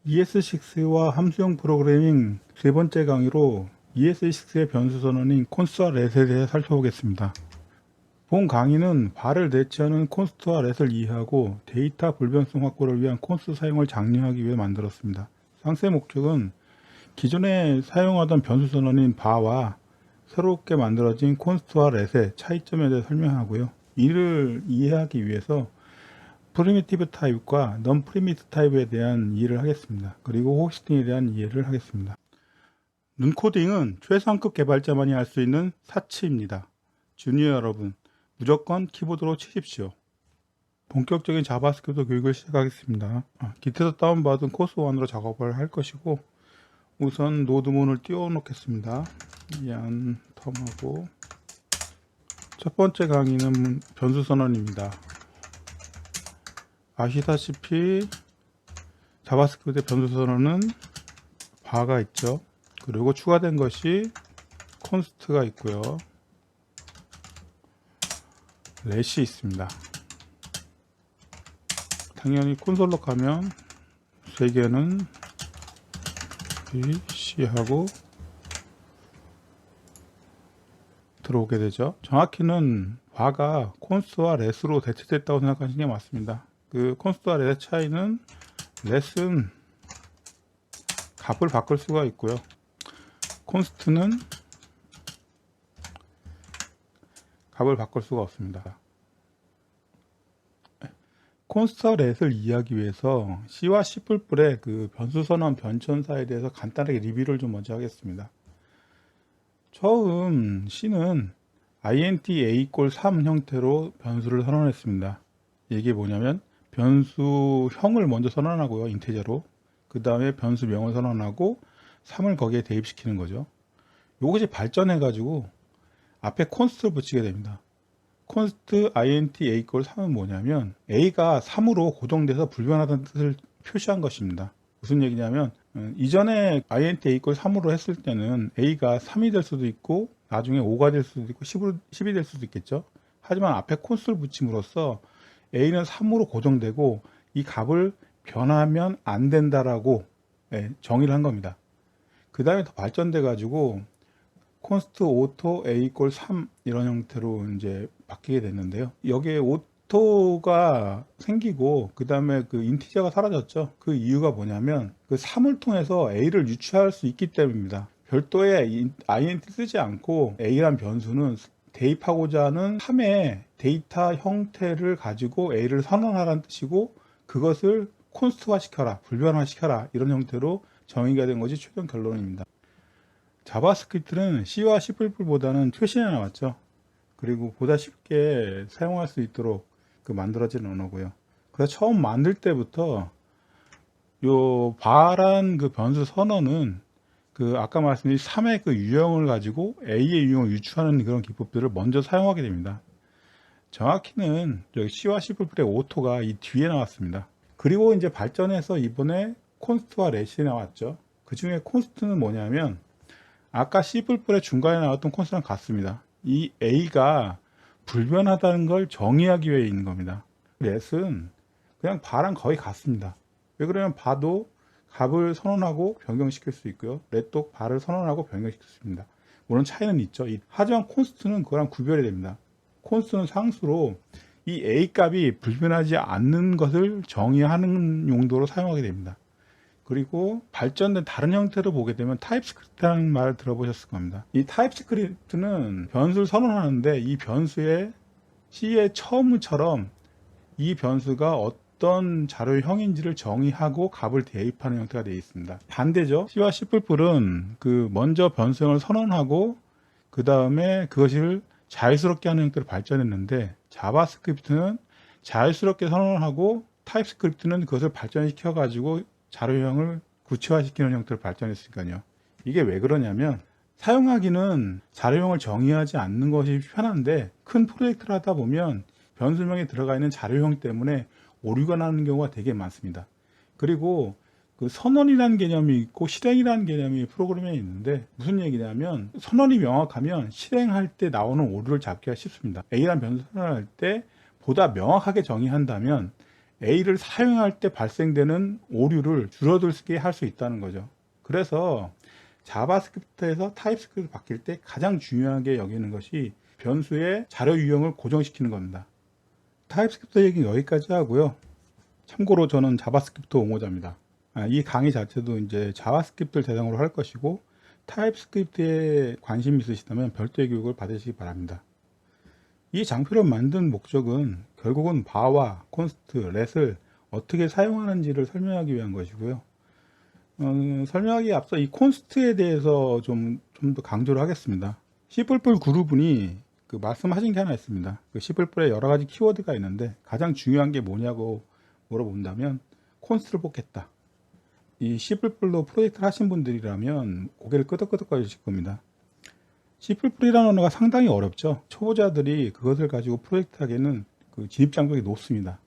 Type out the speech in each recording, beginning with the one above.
ES6와 함수형 프로그래밍 세 번째 강의로 ES6의 변수 선언인 콘스트와 렛에 대해 살펴보겠습니다. 본 강의는 var을 대체하는 콘스트와 렛을 이해하고 데이터 불변성 확보를 위한 콘스트 사용을 장려하기 위해 만들었습니다. 상세 목적은 기존에 사용하던 변수 선언인 var와 새롭게 만들어진 콘스트와 렛의 차이점에 대해 설명하고요. 이를 이해하기 위해서 프리미티브 타입과 넌 프리미티브 타입에 대한 이해를 하겠습니다. 그리고 호스팅에 대한 이해를 하겠습니다. 눈코딩은 최상급 개발자만이 할 수 있는 사치입니다. 주니어 여러분, 무조건 키보드로 치십시오. 본격적인 자바스크립트 교육을 시작하겠습니다. 기트에서 다운받은 코스1으로 작업을 할 것이고, 우선 노드문을 띄워 놓겠습니다. 얀 텀하고 첫 번째 강의는 변수 선언입니다. 아시다시피 자바스크립트의 변수 선언은 var가 있죠. 그리고 추가된 것이 const가 있고요. let이 있습니다. 당연히 콘솔로 가면 세 개는 B, C하고 들어오게 되죠. 정확히는 var가 const와 let으로 대체됐다고 생각하시는 게 맞습니다. 그 const와 let의 차이는 let은 값을 바꿀 수가 있고요. const는 값을 바꿀 수가 없습니다. const와 let을 이해하기 위해서 C와 C++의 그 변수 선언 변천사에 대해서 간단하게 리뷰를 좀 먼저 하겠습니다. 처음 C는 int a = 3 형태로 변수를 선언했습니다. 이게 뭐냐면 변수형을 먼저 선언하고요, 인티저로. 그 다음에 변수명을 선언하고 3을 거기에 대입시키는 거죠. 이것이 발전해 가지고 앞에 const를 붙이게 됩니다. const int a = 3은 뭐냐면 a가 3으로 고정돼서 불변하다는 뜻을 표시한 것입니다. 무슨 얘기냐면 이전에 int a = 3으로 했을 때는 a가 3이 될 수도 있고 나중에 5가 될 수도 있고 10이 될 수도 있겠죠. 하지만 앞에 const를 붙임으로써 a는 3으로 고정되고 이 값을 변하면 안 된다라고 정의를 한 겁니다. 그 다음에 더 발전돼 가지고 const auto a = 3 이런 형태로 이제 바뀌게 됐는데요. 여기에 auto가 생기고 그 다음에 그 인티저가 사라졌죠. 그 이유가 뭐냐면 그 3을 통해서 a를 유추할 수 있기 때문입니다. 별도의 int 쓰지 않고 a란 변수는 대입하고자 하는 3의 데이터 형태를 가지고 a를 선언하라는 뜻이고 그것을 콘스트화 시켜라, 불변화 시켜라 이런 형태로 정의가 된 것이 최종 결론입니다. 자바스크립트는 C와 C++보다는 최신에 나왔죠. 그리고 보다 쉽게 사용할 수 있도록 만들어진 언어고요. 그래서 처음 만들 때부터 요 var란 그 변수 선언은 아까 말씀드린 3의 그 유형을 가지고 A의 유형을 유추하는 그런 기법들을 먼저 사용하게 됩니다. 정확히는 여기 C와 C++의 오토가 이 뒤에 나왔습니다. 그리고 이제 발전해서 이번에 const와 let이 나왔죠. 그 중에 const는 뭐냐면 아까 C++의 중간에 나왔던 const랑 같습니다. 이 A가 불변하다는 걸 정의하기 위해 있는 겁니다. let은 그냥 var랑 거의 같습니다. 왜 그러면 var도 값을 선언하고 변경시킬 수 있고요. let도 var을 선언하고 변경시킬 수 있습니다. 물론 차이는 있죠. 하지만 const는 그거랑 구별이 됩니다. const는 상수로 이 a 값이 불변하지 않는 것을 정의하는 용도로 사용하게 됩니다. 그리고 발전된 다른 형태로 보게 되면 타입스크립트라는 말을 들어보셨을 겁니다. 이 타입스크립트는 변수를 선언하는데 이 변수의 C의 처음처럼 이 변수가 어떤 자료형인지를 정의하고 값을 대입하는 형태가 되어 있습니다. 반대죠. C와 C++은 먼저 변수형을 선언하고 그 다음에 그것을 자유스럽게 하는 형태로 발전했는데 자바스크립트는 자유스럽게 선언하고 타입스크립트는 그것을 발전시켜 가지고 자료형을 구체화시키는 형태로 발전했으니까요. 이게 왜 그러냐면 사용하기는 자료형을 정의하지 않는 것이 편한데 큰 프로젝트를 하다 보면 변수명에 들어가 있는 자료형 때문에 오류가 나는 경우가 되게 많습니다. 그리고 선언이라는 개념이 있고 실행이라는 개념이 프로그램에 있는데 무슨 얘기냐면 선언이 명확하면 실행할 때 나오는 오류를 잡기가 쉽습니다. A라는 변수 선언할 때 보다 명확하게 정의한다면 A를 사용할 때 발생되는 오류를 줄어들게 할 수 있다는 거죠. 그래서 자바스크립트에서 타입스크립트 바뀔 때 가장 중요하게 여기는 것이 변수의 자료 유형을 고정시키는 겁니다. 타입스크립트 얘기는 여기까지 하고요. 참고로 저는 자바스크립트 옹호자입니다. 이 강의 자체도 이제 자바스크립트를 대상으로 할 것이고, 타입스크립트에 관심이 있으시다면 별도의 교육을 받으시기 바랍니다. 이 장표를 만든 목적은 결국은 바와 콘스트, 렛을 어떻게 사용하는지를 설명하기 위한 것이고요. 설명하기에 앞서 이 콘스트에 대해서 좀 더 강조를 하겠습니다. C++ 그룹분이 말씀하신 게 하나 있습니다. C++에 여러 가지 키워드가 있는데 가장 중요한 게 뭐냐고 물어본다면 콘스트를 뽑겠다. 이 C++로 프로젝트를 하신 분들이라면 고개를 끄덕끄덕 거리실 겁니다. C++이라는 언어가 상당히 어렵죠. 초보자들이 그것을 가지고 프로젝트 하기에는 진입 장벽이 높습니다.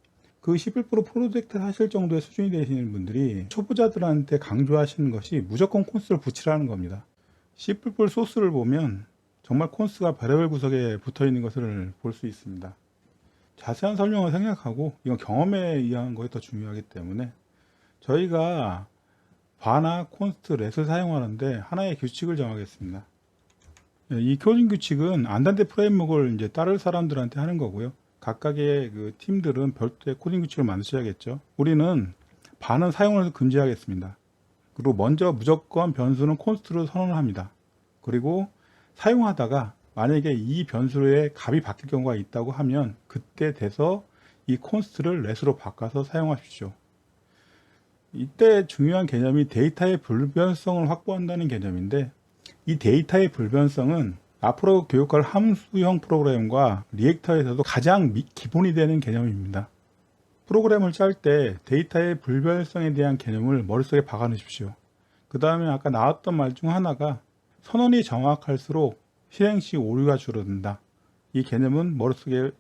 C++ 프로젝트 하실 정도의 수준이 되시는 분들이 초보자들한테 강조하시는 것이 무조건 콘스트를 붙이라는 겁니다. C++ 소스를 보면 정말 콘스트가 별의별 구석에 붙어 있는 것을 볼 수 있습니다. 자세한 설명을 생략하고 이건 경험에 의한 것이 더 중요하기 때문에 저희가 바나 콘스트, 렛을 사용하는데 하나의 규칙을 정하겠습니다. 이 코딩 규칙은 안단데 프레임워크를 이제 따를 사람들한테 하는 거고요. 각각의 팀들은 별도의 코딩 규칙을 만드셔야겠죠. 우리는 바는 사용을 금지하겠습니다. 그리고 먼저 무조건 변수는 콘스트로 선언을 합니다. 그리고 사용하다가 만약에 이 변수의 값이 바뀔 경우가 있다고 하면 그때 돼서 이 콘스트를 렛으로 바꿔서 사용하십시오. 이때 중요한 개념이 데이터의 불변성을 확보한다는 개념인데, 이 데이터의 불변성은 앞으로 교육할 함수형 프로그램과 리액터에서도 가장 기본이 되는 개념입니다. 프로그램을 짤 때 데이터의 불변성에 대한 개념을 머릿속에 박아 놓으십시오. 그 다음에 아까 나왔던 말 중 하나가 선언이 정확할수록 실행 시 오류가 줄어든다. 이 개념은 머릿속에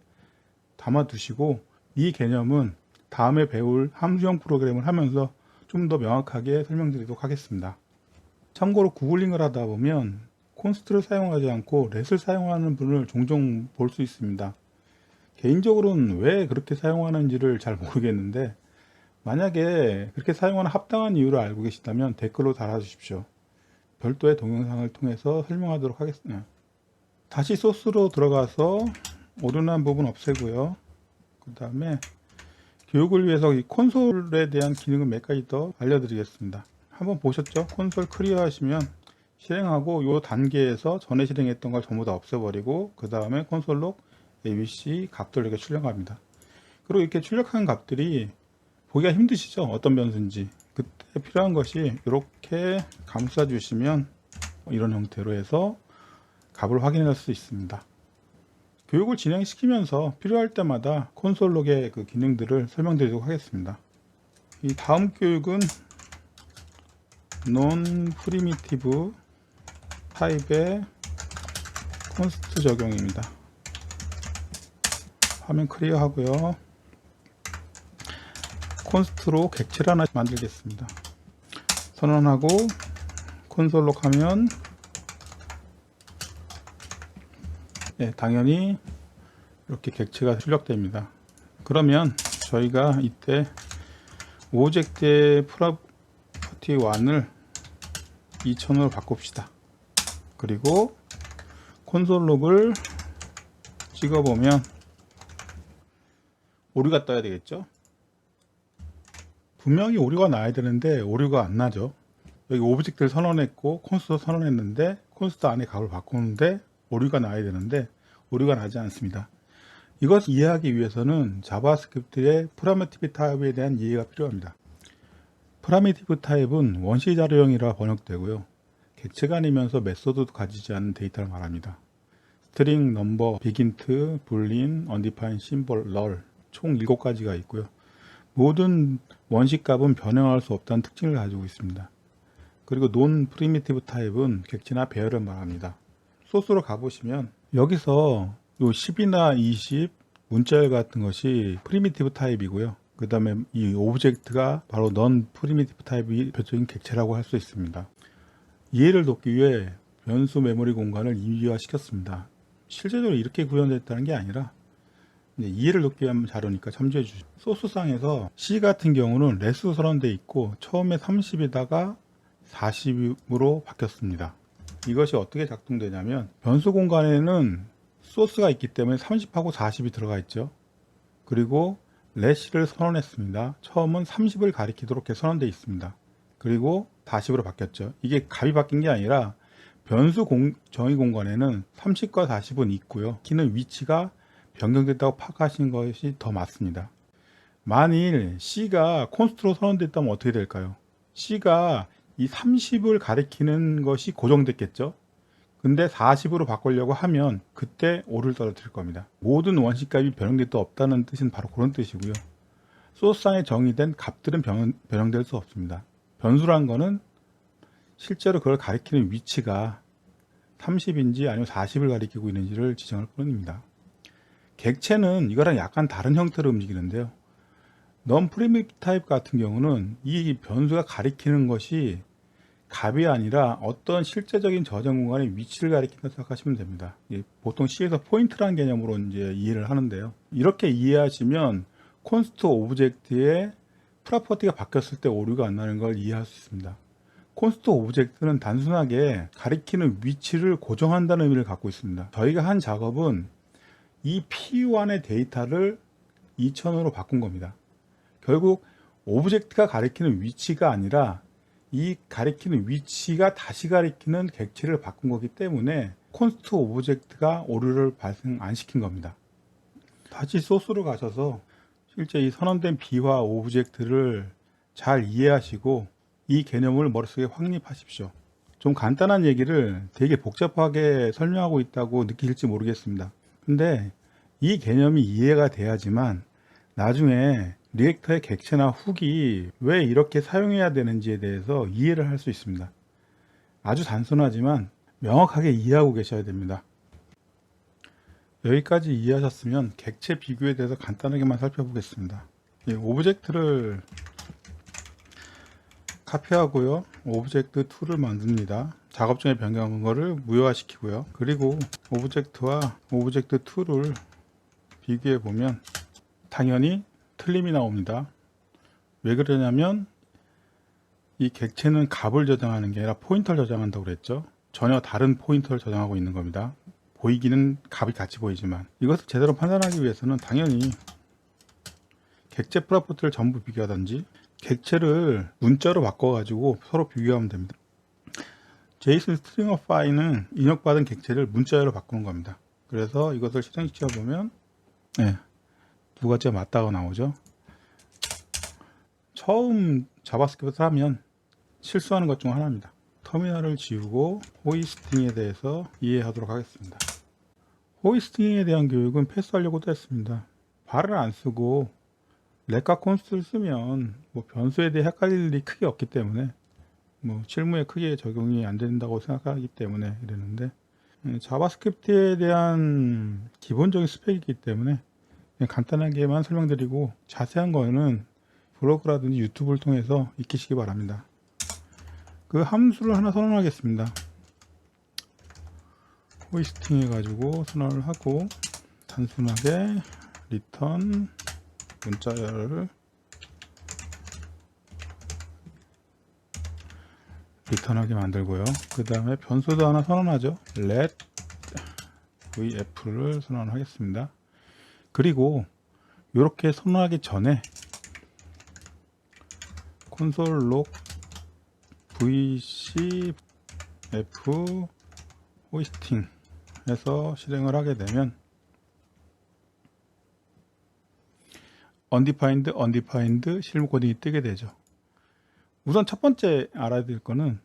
담아 두시고, 이 개념은 다음에 배울 함수형 프로그램을 하면서 좀 더 명확하게 설명드리도록 하겠습니다. 참고로 구글링을 하다 보면 콘스트를 사용하지 않고 렛을 사용하는 분을 종종 볼 수 있습니다. 개인적으로는 왜 그렇게 사용하는지를 잘 모르겠는데, 만약에 그렇게 사용하는 합당한 이유를 알고 계시다면 댓글로 달아주십시오. 별도의 동영상을 통해서 설명하도록 하겠습니다. 다시 소스로 들어가서 오류난 부분 없애고요. 그 다음에 교육을 위해서 이 콘솔에 대한 기능을 몇 가지 더 알려드리겠습니다. 한번 보셨죠? 콘솔 클리어 하시면 실행하고 이 단계에서 전에 실행했던 걸 전부 다 없애버리고 그 다음에 콘솔로 ABC 값들을 이렇게 출력합니다. 그리고 이렇게 출력한 값들이 보기가 힘드시죠? 어떤 변수인지. 그때 필요한 것이 이렇게 감싸 주시면 이런 형태로 해서 값을 확인할 수 있습니다. 교육을 진행시키면서 필요할 때마다 콘솔 록의 기능들을 설명드리도록 하겠습니다. 이 다음 교육은 non primitive 타입의 콘스트 적용입니다. 화면 클리어 하고요. 콘스트로 객체를 하나 만들겠습니다. 선언하고 콘솔 록 하면 당연히 이렇게 객체가 출력됩니다. 그러면 저희가 이때 오브젝트의 프로퍼티 1을 2000으로 바꿉시다. 그리고 콘솔 록을 찍어보면 오류가 떠야 되겠죠. 분명히 오류가 나야 되는데 오류가 안 나죠. 여기 오브젝트를 선언했고 콘스트 선언했는데 콘스트 안에 값을 바꾸는데 오류가 나야 되는데 오류가 나지 않습니다. 이것을 이해하기 위해서는 자바스크립트의 프라미티브 타입에 대한 이해가 필요합니다. 프라미티브 타입은 원시 자료형이라 번역되고요. 객체가 아니면서 메소드도 가지지 않는 데이터를 말합니다. 스트링, 넘버, 비긴트, 불린, 언디파인, 심볼, 널 총 7가지가 있고요. 모든 원시값은 변형할 수 없다는 특징을 가지고 있습니다. 그리고 논 프리미티브 타입은 객체나 배열을 말합니다. 소스로 가보시면 여기서 요 10이나 20 문자열 같은 것이 프리미티브 타입이고요. 그 다음에 이 오브젝트가 바로 non 프리미티브 타입이 대표적인 객체라고 할 수 있습니다. 이해를 돕기 위해 변수 메모리 공간을 임의화 시켰습니다. 실제적으로 이렇게 구현됐다는 게 아니라 이제 이해를 돕기 위한 자료니까 참조해 주시죠. 소스상에서 C 같은 경우는 레스 선언되어 있고 처음에 30에다가 40으로 바뀌었습니다. 이것이 어떻게 작동되냐면 변수 공간에는 소스가 있기 때문에 30하고 40이 들어가 있죠. 그리고 렛을 선언했습니다. 처음은 30을 가리키도록 선언되어 있습니다. 그리고 40으로 바뀌었죠. 이게 값이 바뀐 게 아니라 변수 정의 공간에는 30과 40은 있고요. 키는 위치가 변경됐다고 파악하신 것이 더 맞습니다. 만일 C가 콘스트로 선언됐다면 어떻게 될까요? C가 이 30을 가리키는 것이 고정됐겠죠. 근데 40으로 바꾸려고 하면 그때 오를 떨어뜨릴 겁니다. 모든 원시값이 변형될 수 없다는 뜻은 바로 그런 뜻이고요. 소스상에 정의된 값들은 변형될 수 없습니다. 변수란 거는 실제로 그걸 가리키는 위치가 30인지 아니면 40을 가리키고 있는지를 지정할 뿐입니다. 객체는 이거랑 약간 다른 형태로 움직이는데요. non-primitive type 같은 경우는 이 변수가 가리키는 것이 값이 아니라 어떤 실제적인 저장 공간의 위치를 가리킨다고 생각하시면 됩니다. 보통 C에서 포인트라는 개념으로 이제 이해를 하는데요. 이렇게 이해하시면 콘스트 오브젝트의 프로퍼티가 바뀌었을 때 오류가 안 나는 걸 이해할 수 있습니다. 콘스트 오브젝트는 단순하게 가리키는 위치를 고정한다는 의미를 갖고 있습니다. 저희가 한 작업은 이 P1의 데이터를 2000으로 바꾼 겁니다. 결국 오브젝트가 가리키는 위치가 아니라 이 가리키는 위치가 다시 가리키는 객체를 바꾼 거기 때문에 콘스트 오브젝트가 오류를 발생 안 시킨 겁니다. 다시 소스로 가셔서 실제 이 선언된 비화 오브젝트를 잘 이해하시고 이 개념을 머릿속에 확립하십시오. 좀 간단한 얘기를 되게 복잡하게 설명하고 있다고 느끼실지 모르겠습니다. 근데 이 개념이 이해가 돼야지만 나중에 리액터의 객체나 훅이 왜 이렇게 사용해야 되는지에 대해서 이해를 할 수 있습니다. 아주 단순하지만 명확하게 이해하고 계셔야 됩니다. 여기까지 이해하셨으면 객체 비교에 대해서 간단하게만 살펴보겠습니다. 오브젝트를 카피하고요. 오브젝트 2를 만듭니다. 작업 중에 변경한 거를 무효화시키고요. 그리고 오브젝트와 오브젝트 2를 비교해 보면 당연히 틀림이 나옵니다. 왜 그러냐면 이 객체는 값을 저장하는 게 아니라 포인터를 저장한다고 그랬죠. 전혀 다른 포인터를 저장하고 있는 겁니다. 보이기는 값이 같이 보이지만 이것을 제대로 판단하기 위해서는 당연히 객체 프로퍼티를 전부 비교하든지 객체를 문자로 바꿔가지고 서로 비교하면 됩니다. JSON 스트링어 파일은 입력받은 객체를 문자로 바꾸는 겁니다. 그래서 이것을 실행시켜 보면 두 가지가 맞다고 나오죠. 처음 자바스크립트를 하면 실수하는 것 중 하나입니다. 터미널을 지우고 호이스팅에 대해서 이해하도록 하겠습니다. 호이스팅에 대한 교육은 패스하려고도 했습니다. 발을 안 쓰고 렛과 콘스트를 쓰면 변수에 대해 헷갈릴 일이 크게 없기 때문에 실무에 크게 적용이 안 된다고 생각하기 때문에 이랬는데 자바스크립트에 대한 기본적인 스펙이기 때문에 그냥 간단하게만 설명드리고 자세한 거는 블로그라든지 유튜브를 통해서 익히시기 바랍니다. 그 함수를 하나 선언하겠습니다. 호이스팅 해가지고 선언을 하고 단순하게 return 문자열을 리턴하게 만들고요. 그 다음에 변수도 하나 선언하죠. let vf를 선언하겠습니다. 그리고 이렇게 선언하기 전에 console log vcf 호이스팅 해서 실행을 하게 되면 undefined 실무 코딩이 뜨게 되죠. 우선 첫 번째 알아야 될 거는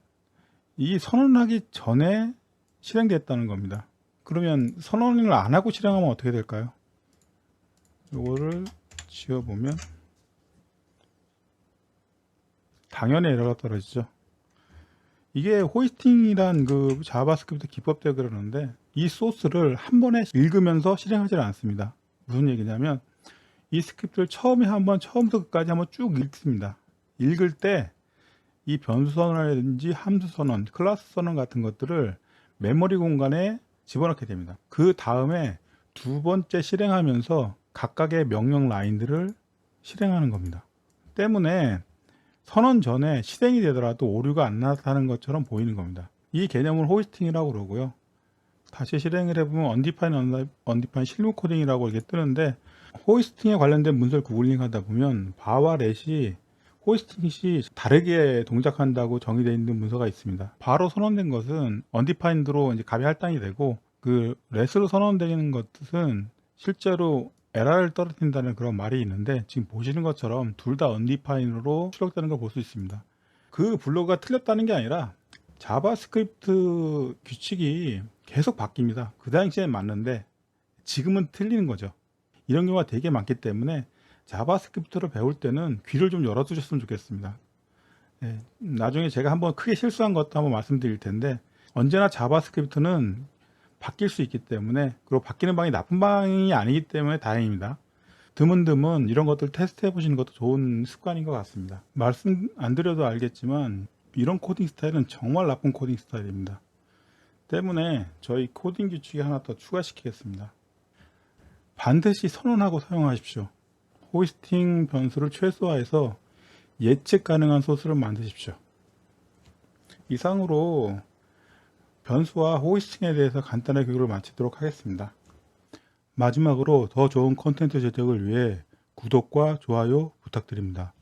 이 선언하기 전에 실행됐다는 겁니다. 그러면 선언을 안 하고 실행하면 어떻게 될까요? 이거를 지워보면 당연히 에러가 떨어지죠. 이게 호이스팅이란 그 자바스크립트 기법 때문에 그러는데 이 소스를 한 번에 읽으면서 실행하지 않습니다. 무슨 얘기냐면 이 스크립트를 처음부터 끝까지 한번 쭉 읽습니다. 읽을 때 이 변수 선언이라든지 함수 선언, 클래스 선언 같은 것들을 메모리 공간에 집어넣게 됩니다. 그 다음에 두 번째 실행하면서 각각의 명령 라인들을 실행하는 겁니다. 때문에 선언 전에 실행이 되더라도 오류가 안 나타나는 것처럼 보이는 겁니다. 이 개념을 호스팅이라고 그러고요. 다시 실행을 해보면 언디파인 실무 코딩이라고 이렇게 뜨는데, 호스팅에 관련된 문서를 구글링 하다 보면 바와 렛이 호스팅 시 다르게 동작한다고 정의되어 있는 문서가 있습니다. 바로 선언된 것은 언디파인드로 이제 값이 할당이 되고, 그 렛으로 선언되는 것은 실제로 에러를 떨어뜨린다는 그런 말이 있는데, 지금 보시는 것처럼 둘 다 언디파인으로 출력되는 걸 볼 수 있습니다. 그 블로그가 틀렸다는 게 아니라 자바스크립트 규칙이 계속 바뀝니다. 그 당시엔 맞는데 지금은 틀리는 거죠. 이런 경우가 되게 많기 때문에 자바스크립트를 배울 때는 귀를 좀 열어두셨으면 좋겠습니다. 나중에 제가 한번 크게 실수한 것도 한번 말씀드릴 텐데, 언제나 자바스크립트는 바뀔 수 있기 때문에, 그리고 바뀌는 방이 나쁜 방이 아니기 때문에 다행입니다. 드문드문 이런 것들 테스트 해보시는 것도 좋은 습관인 것 같습니다. 말씀 안 드려도 알겠지만 이런 코딩 스타일은 정말 나쁜 코딩 스타일입니다. 때문에 저희 코딩 규칙이 하나 더 추가시키겠습니다. 반드시 선언하고 사용하십시오. 호스팅 변수를 최소화해서 예측 가능한 소스를 만드십시오. 이상으로 변수와 호스팅에 대해서 간단하게 교육을 마치도록 하겠습니다. 마지막으로 더 좋은 콘텐츠 제작을 위해 구독과 좋아요 부탁드립니다.